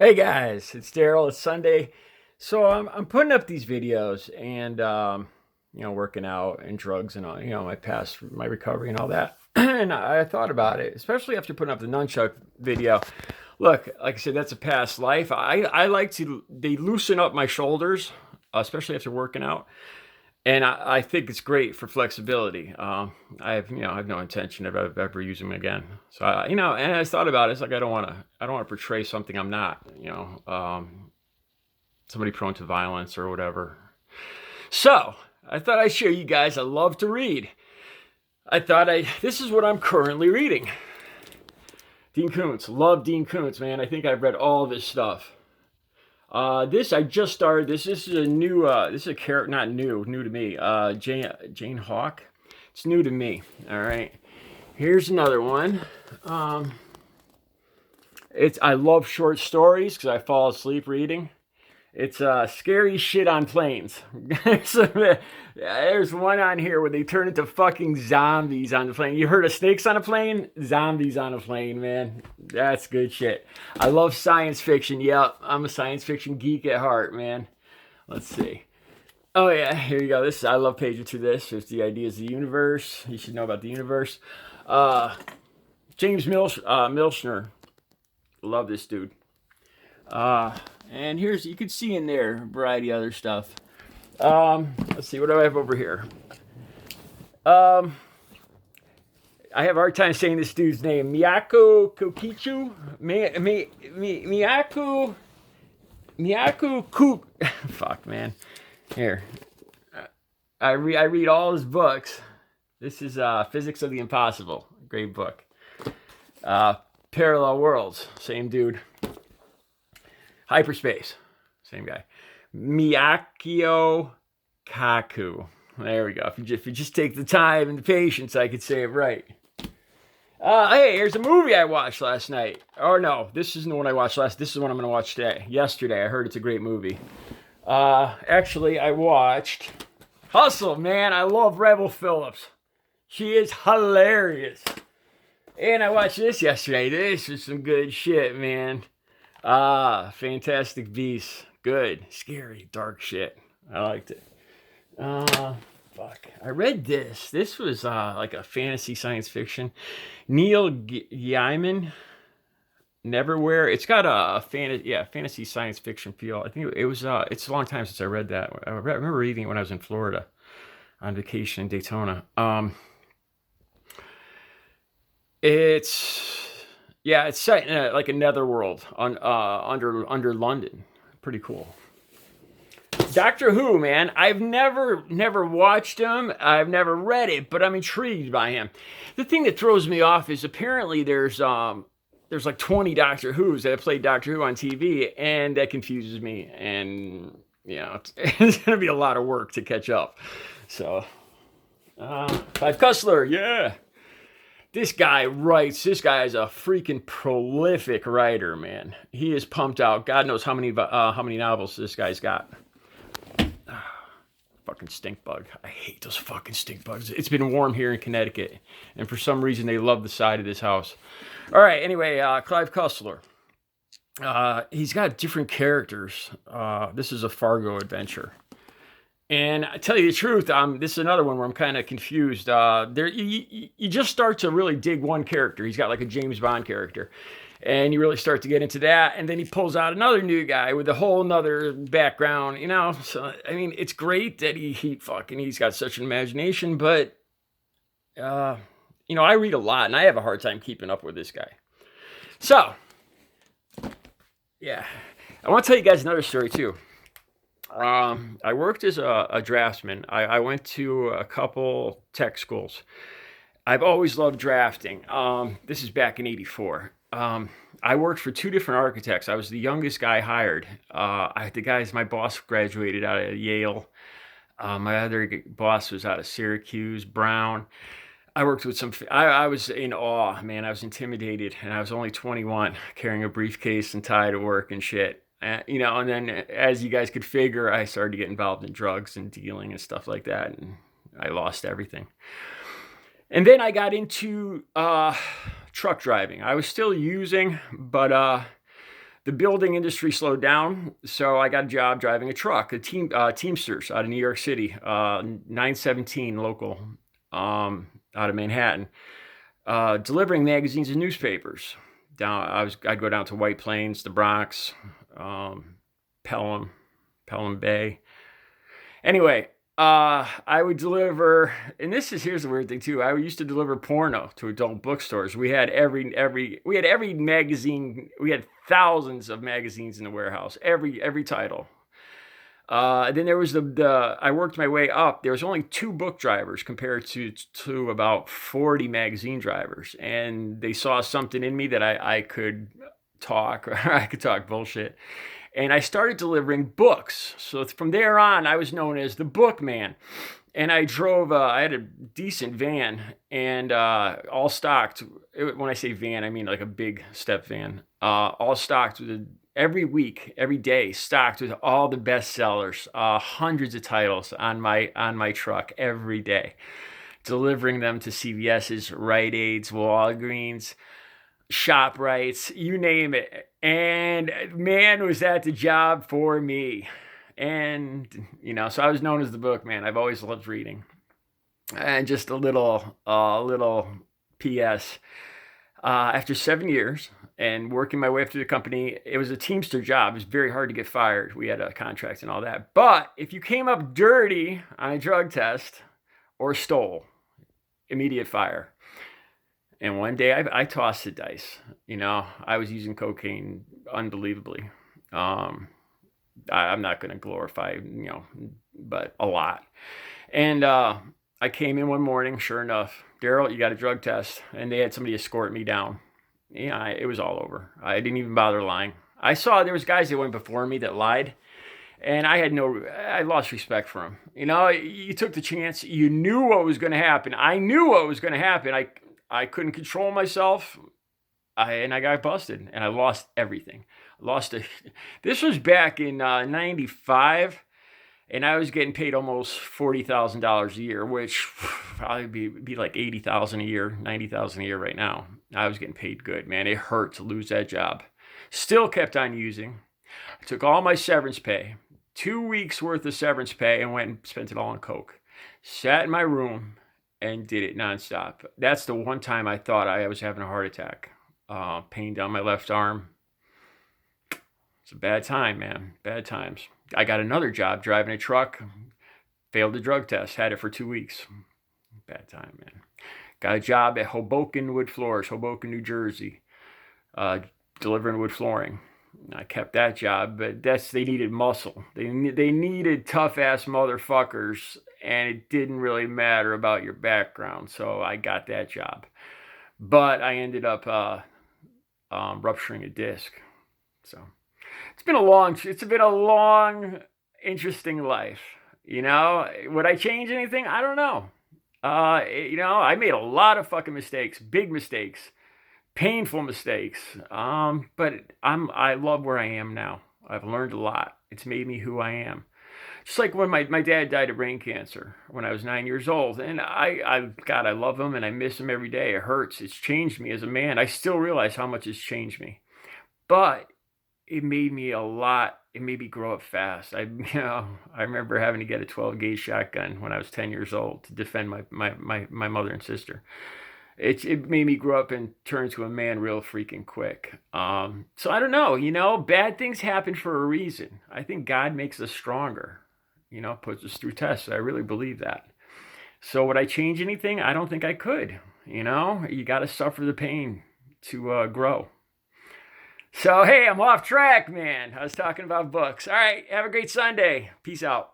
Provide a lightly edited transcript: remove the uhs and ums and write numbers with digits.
Hey guys, it's Daryl. It's Sunday, so I'm putting up these videos and working out and drugs and all, my recovery and all that. And I thought about it, especially after putting up the nunchuck video. Look, like I said, that's a past life. I like to they loosen up my shoulders, especially after working out, and I think it's great for flexibility. I have no intention of ever using them again. So and I thought about it. It's like I don't want to portray something I'm not. Somebody prone to violence or whatever. So I thought I'd show you guys. I love to read. This is what I'm currently reading. Dean Koontz, love Dean Koontz, man. I think I've read all of his stuff. This I just started. This is a new. This is a character, not new to me. Jane Hawk. It's new to me. All right. Here's another one. I love short stories because I fall asleep reading. It's scary shit on planes. So, there's one on here where they turn into fucking zombies on the plane. You heard of snakes on a plane? Zombies on a plane, man. That's good shit. I love science fiction. Yep, I'm a science fiction geek at heart, man. Let's see. Oh yeah, here you go. I love paging through this. There's the ideas of the universe. You should know about the universe. James Milshner. Love this dude. And you can see in there a variety of other stuff. Let's see, what do I have over here? I have a hard time saying this dude's name. Miyako Kokichu? Miyako Kook. Fuck, man. Here. I read all his books. This is Physics of the Impossible. Great book. Parallel Worlds. Same dude. Hyperspace. Same guy. Miyakio Kaku. There we go. If you just take the time and the patience, I could say it right. Hey, here's a movie I watched last night. Or no, this isn't the one I watched last. This is the one I'm going to watch today. Yesterday, I heard it's a great movie. Actually, I watched Hustle, man. I love Rebel Phillips. She is hilarious. And I watched this yesterday. This is some good shit, man. Fantastic Beasts. Good. Scary, dark shit. I liked it. Fuck. I read this. This was like a fantasy science fiction. Neil Gaiman. Neverwhere. It's got a fantasy science fiction feel. I think it's a long time since I read that. I remember reading it when I was in Florida on vacation in Daytona. It's set in like a netherworld under London. Pretty cool. Doctor Who, man. I've never watched him. I've never read it, but I'm intrigued by him. The thing that throws me off is apparently there's like 20 Doctor Who's that have played Doctor Who on TV, and that confuses me. And it's gonna be a lot of work to catch up. So, Clive Cussler, yeah. This guy writes. This guy is a freaking prolific writer, man. He is pumped out. God knows how many novels this guy's got. Fucking stink bug. I hate those fucking stink bugs. It's been warm here in Connecticut, and for some reason they love the side of this house. All right. Anyway, Clive Cussler. He's got different characters. This is a Fargo adventure. And I tell you the truth, this is another one where I'm kind of confused. You just start to really dig one character. He's got like a James Bond character. And you really start to get into that. And then he pulls out another new guy with a whole nother background, So, I mean, it's great that he's got such an imagination. But, I read a lot and I have a hard time keeping up with this guy. So, yeah. I want to tell you guys another story too. I worked as a draftsman. I went to a couple tech schools. I've always loved drafting. This is back in '84. I worked for two different architects. I was the youngest guy hired. My boss graduated out of Yale. My other boss was out of Syracuse, Brown. I worked with I was in awe, man. I was intimidated, and I was only 21, carrying a briefcase and tie to work and shit. And then as you guys could figure, I started to get involved in drugs and dealing and stuff like that, and I lost everything. And then I got into truck driving. I was still using, but The building industry slowed down, so I got a job driving a truck, Teamsters out of New York City, 917 local, out of Manhattan, delivering magazines and newspapers. I'd go down to White Plains, the Bronx, Pelham Bay. Anyway, I would deliver, and here's the weird thing too. I used to deliver porno to adult bookstores. We had every magazine. We had thousands of magazines in the warehouse. Every title. Then there was I worked my way up. There was only 2 book drivers compared to about 40 magazine drivers, and they saw something in me that I could talk, or I could talk bullshit. And I started delivering books. So from there on, I was known as the book man. And I had a decent van, and all stocked. When I say van, I mean like a big step van. All stocked with every week, every day, stocked with all the bestsellers, hundreds of titles on my truck every day, delivering them to CVS's, Rite Aids, Walgreens, ShopRites, you name it. And man, was that the job for me. And, so I was known as the book man. I've always loved reading. And just a little PS. After 7 years and working my way up through the company, it was a Teamster job. It was very hard to get fired. We had a contract and all that. But if you came up dirty on a drug test or stole, immediate fire. And one day I tossed the dice. I was using cocaine unbelievably. I'm not going to glorify, but a lot. And I came in one morning, sure enough, Daryl, you got a drug test. And they had somebody escort me down. It was all over. I didn't even bother lying. I saw there was guys that went before me that lied. And I lost respect for them. You took the chance. You knew what was going to happen. I knew what was going to happen. I couldn't control myself, and I got busted, and I lost everything. This was back in 95, and I was getting paid almost $40,000 a year, which probably be like $80,000 a year, $90,000 a year right now. I was getting paid good, man. It hurt to lose that job. Still kept on using. I took all my severance pay, 2 weeks worth of severance pay, and went and spent it all on coke. Sat in my room and did it nonstop. That's the one time I thought I was having a heart attack. Pain down my left arm. It's a bad time, man. Bad times. I got another job driving a truck. Failed the drug test. Had it for 2 weeks. Bad time, man. Got a job at Hoboken Wood Floors, Hoboken, New Jersey, delivering wood flooring. I kept that job, but they needed muscle. They needed tough-ass motherfuckers, and it didn't really matter about your background, so I got that job. But I ended up rupturing a disc. So it's been a long, interesting life. Would I change anything? I don't know. I made a lot of fucking mistakes, big mistakes. Painful mistakes, but I love where I am now. I've learned a lot. It's made me who I am. Just like when my dad died of brain cancer when I was 9 years old, and God, I love him and I miss him every day. It hurts. It's changed me as a man. I still realize how much it's changed me, but it made me a lot. It made me grow up fast. I remember having to get a 12 gauge shotgun when I was 10 years old to defend my mother and sister. It made me grow up and turn into a man real freaking quick. So I don't know, bad things happen for a reason. I think God makes us stronger, puts us through tests. I really believe that. So would I change anything? I don't think I could. You got to suffer the pain to grow. So, hey, I'm off track, man. I was talking about books. All right, have a great Sunday. Peace out.